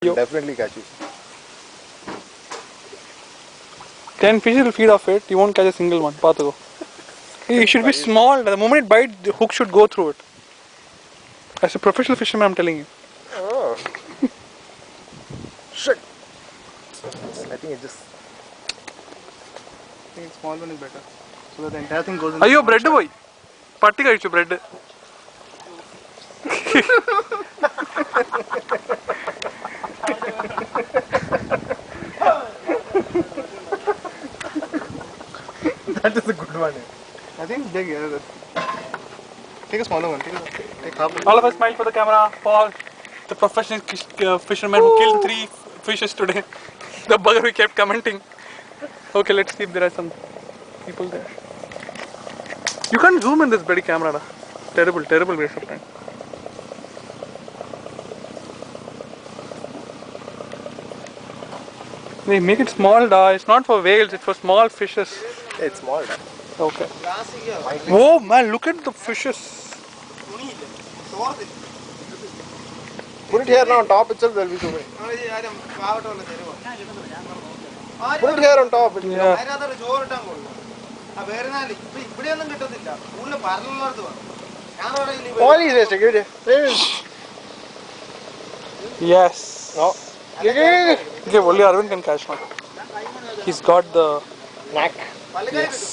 Yo. Definitely catch you. 10 fishes will feed off it, you won't catch a single one. Paathuko. It should be small. The moment it bites, the hook should go through it. As a professional fisherman, I'm telling you. Oh. Shit. I think it just. I think small one is better. So that the entire thing goes in. Ayyo, bread boy. Patti kadichu bread. That is a good one. I think it's big. Yeah. Take a smaller one. Take half. All of us smile for the camera. Paul, the professional fisherman who killed 3 fishes today. The bugger we kept commenting. Okay, let's see if there are some people there. You can't zoom in this bloody camera. Da. Terrible waste of time. They make it small, da. It's not for whales, it's for small fishes. It's small. Okay. Whoa, man, look at the fishes. Put it here now on top itself, there will be so many. Put it here on top. Yeah. All is wasted. Give it here. Yes. No. Give it. Okay, only Arvind can catch now. He's got the Knack. yes.